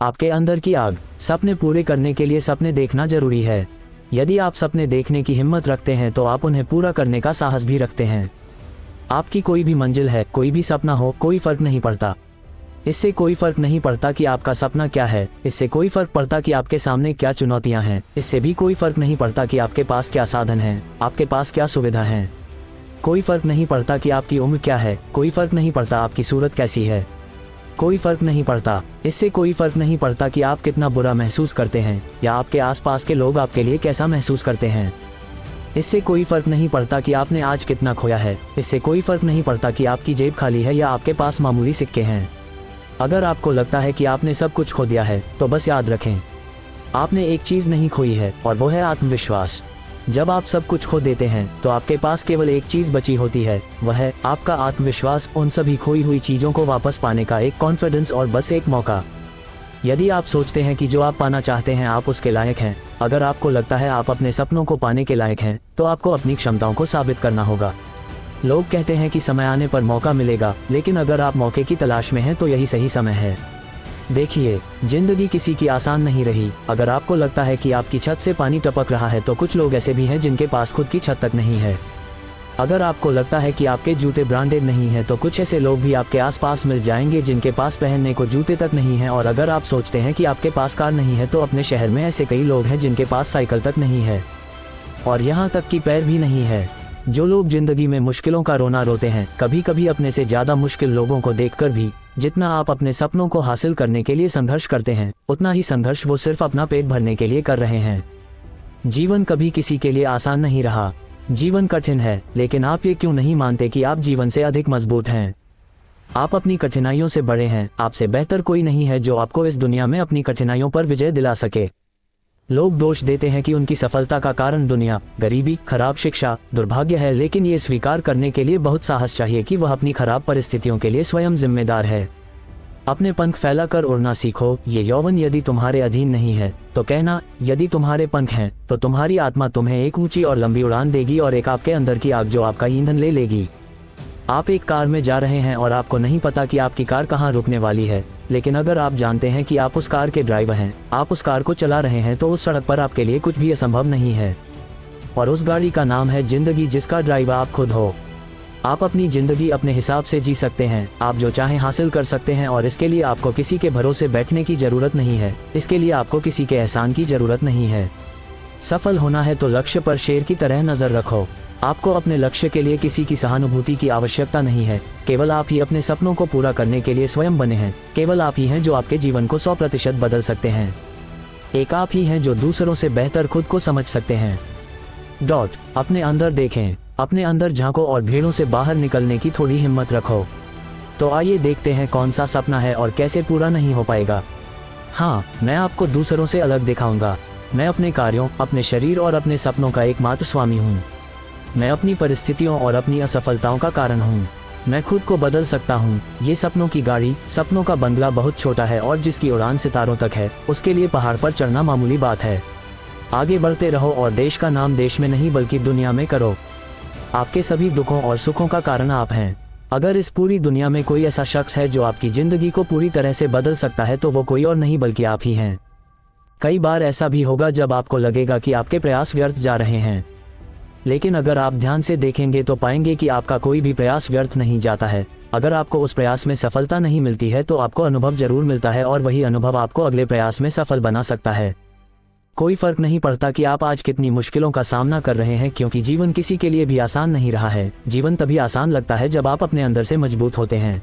आपके अंदर की आग। सपने पूरे करने के लिए सपने देखना जरूरी है। यदि आप सपने देखने की हिम्मत रखते हैं तो आप उन्हें पूरा करने का साहस भी रखते हैं। आपकी कोई भी मंजिल है, कोई भी सपना हो, कोई फर्क नहीं पड़ता। इससे कोई फर्क नहीं पड़ता कि आपका सपना क्या है, इससे कोई फर्क पड़ता कि आपके सामने क्या चुनौतियां हैं, इससे भी कोई फर्क नहीं पड़ता कि आपके पास क्या साधन हैं, आपके पास क्या सुविधा हैं। कोई फर्क नहीं पड़ता कि आपकी उम्र क्या है, कोई फर्क नहीं पड़ता आपकी सूरत कैसी है, कोई फर्क नहीं पड़ता। इससे कोई फर्क नहीं पड़ता कि आप कितना बुरा महसूस करते हैं या आपके आसपास के लोग आपके लिए कैसा महसूस करते हैं। इससे कोई फर्क नहीं पड़ता कि आपने आज कितना खोया है, इससे कोई फर्क नहीं पड़ता कि आपकी जेब खाली है या आपके पास मामूली सिक्के हैं। अगर आपको लगता है कि आपने सब कुछ खो दिया है तो बस याद रखें, आपने एक चीज़ नहीं खोई है और वो है आत्मविश्वास। जब आप सब कुछ खो देते हैं तो आपके पास केवल एक चीज़ बची होती है, वह है आपका आत्मविश्वास, उन सभी खोई हुई चीज़ों को वापस पाने का एक कॉन्फिडेंस और बस एक मौका। यदि आप सोचते हैं कि जो आप पाना चाहते हैं आप उसके लायक हैं, अगर आपको लगता है आप अपने सपनों को पाने के लायक हैं, तो आपको अपनी क्षमताओं को साबित करना होगा। लोग कहते हैं कि समय आने पर मौका मिलेगा, लेकिन अगर आप मौके की तलाश में हैं तो यही सही समय है। देखिए, जिंदगी किसी की आसान नहीं रही। अगर आपको लगता है कि आपकी छत से पानी टपक रहा है तो कुछ लोग ऐसे भी हैं जिनके पास खुद की छत तक नहीं है। अगर आपको लगता है कि आपके जूते ब्रांडेड नहीं हैं तो कुछ ऐसे लोग भी आपके आसपास मिल जाएंगे जिनके पास पहनने को जूते तक नहीं हैं। और अगर आप सोचते हैं कि आपके पास कार नहीं है तो अपने शहर में ऐसे कई लोग हैं जिनके पास साइकिल तक नहीं है और यहाँ तक कि पैर भी नहीं है। जो लोग जिंदगी में मुश्किलों का रोना रोते हैं, कभी कभी अपने से ज़्यादा मुश्किल लोगों को देखकर भी, जितना आप अपने सपनों को हासिल करने के लिए संघर्ष करते हैं, उतना ही संघर्ष वो सिर्फ अपना पेट भरने के लिए कर रहे हैं। जीवन कभी किसी के लिए आसान नहीं रहा। जीवन कठिन है, लेकिन आप ये क्यों नहीं मानते कि आप जीवन से अधिक मजबूत हैं? आप अपनी कठिनाइयों से बड़े हैं। आपसे बेहतर कोई नहीं है जो आपको इस दुनिया में अपनी कठिनाइयों पर विजय दिला सके। लोग दोष देते हैं कि उनकी सफलता का कारण दुनिया, गरीबी, खराब शिक्षा, दुर्भाग्य है, लेकिन ये स्वीकार करने के लिए बहुत साहस चाहिए कि वह अपनी खराब परिस्थितियों के लिए स्वयं जिम्मेदार है। अपने पंख फैलाकर उड़ना सीखो। ये यौवन यदि तुम्हारे अधीन नहीं है तो कहना, यदि तुम्हारे पंख हैं तो तुम्हारी आत्मा तुम्हें एक ऊंची और लंबी उड़ान देगी और एक आपके अंदर की आग जो आपका ईंधन ले लेगी। आप एक कार में जा रहे हैं और आपको नहीं पता कि आपकी कार कहाँ रुकने वाली है, लेकिन अगर आप जानते हैं कि आप उस कार के ड्राइवर हैं, आप उस कार को चला रहे हैं, तो उस सड़क पर आपके लिए कुछ भी असंभव नहीं है। और उस गाड़ी का नाम है जिंदगी, जिसका ड्राइवर आप खुद हो। आप अपनी जिंदगी अपने हिसाब से जी सकते हैं, आप जो चाहें हासिल कर सकते हैं और इसके लिए आपको किसी के भरोसे बैठने की जरूरत नहीं है। इसके लिए आपको किसी के एहसान की जरूरत नहीं है। सफल होना है तो लक्ष्य पर शेर की तरह नजर रखो। आपको अपने लक्ष्य के लिए किसी की सहानुभूति की आवश्यकता नहीं है। केवल आप ही अपने सपनों को पूरा करने के लिए स्वयं बने हैं। केवल आप ही हैं जो आपके जीवन को 100% बदल सकते हैं। एक आप ही हैं जो दूसरों से बेहतर खुद को समझ सकते हैं। अपने अंदर देखें, अपने अंदर झांको और भीड़ों से बाहर निकलने की थोड़ी हिम्मत रखो। तो आइए देखते हैं कौन सा सपना है और कैसे पूरा नहीं हो पाएगा। हाँ, मैं आपको दूसरों से अलग दिखाऊंगा। मैं अपने कार्यों, अपने शरीर और अपने सपनों का एकमात्र स्वामी हूँ। मैं अपनी परिस्थितियों और अपनी असफलताओं का कारण हूँ। मैं खुद को बदल सकता हूँ। ये सपनों की गाड़ी, सपनों का बंगला बहुत छोटा है और जिसकी उड़ान सितारों तक है, उसके लिए पहाड़ पर चढ़ना मामूली बात है। आगे बढ़ते रहो और देश का नाम देश में नहीं बल्कि दुनिया में करो। आपके सभी दुखों और सुखों का कारण आप हैं। अगर इस पूरी दुनिया में कोई ऐसा शख्स है जो आपकी जिंदगी को पूरी तरह से बदल सकता है तो वो कोई और नहीं बल्कि आप ही हैं। कई बार ऐसा भी होगा जब आपको लगेगा कि आपके प्रयास व्यर्थ जा रहे हैं, लेकिन अगर आप ध्यान से देखेंगे तो पाएंगे कि आपका कोई भी प्रयास व्यर्थ नहीं जाता है। अगर आपको उस प्रयास में सफलता नहीं मिलती है तो आपको अनुभव जरूर मिलता है और वही अनुभव आपको अगले प्रयास में सफल बना सकता है। कोई फर्क नहीं पड़ता कि आप आज कितनी मुश्किलों का सामना कर रहे हैं, क्योंकि जीवन किसी के लिए भी आसान नहीं रहा है। जीवन तभी आसान लगता है जब आप अपने अंदर से मजबूत होते हैं।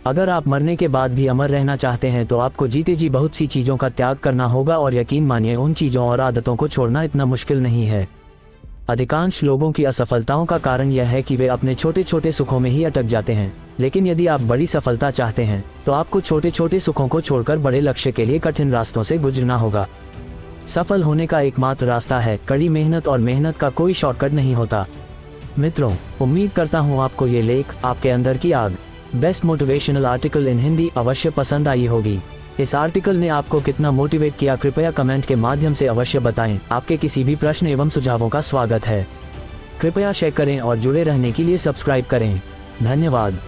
अगर आप मरने के बाद भी अमर रहना चाहते हैं तो आपको जीते जी बहुत सी चीज़ों का त्याग करना होगा और यकीन मानिए उन चीज़ों और आदतों को छोड़ना इतना मुश्किल नहीं है। अधिकांश लोगों की असफलताओं का कारण यह है कि वे अपने छोटे छोटे सुखों में ही अटक जाते हैं। लेकिन यदि आप बड़ी सफलता चाहते हैं तो आपको छोटे छोटे सुखों को छोड़कर बड़े लक्ष्य के लिए कठिन रास्तों से गुजरना होगा। सफल होने का एकमात्र रास्ता है कड़ी मेहनत, और मेहनत का कोई शॉर्टकट नहीं होता। मित्रों, उम्मीद करता हूँ आपको ये लेख, आपके अंदर की आग, best motivational article in Hindi, अवश्य पसंद आई होगी। इस आर्टिकल ने आपको कितना मोटिवेट किया, कृपया कमेंट के माध्यम से अवश्य बताएं। आपके किसी भी प्रश्न एवं सुझावों का स्वागत है। कृपया शेयर करें और जुड़े रहने के लिए सब्सक्राइब करें। धन्यवाद।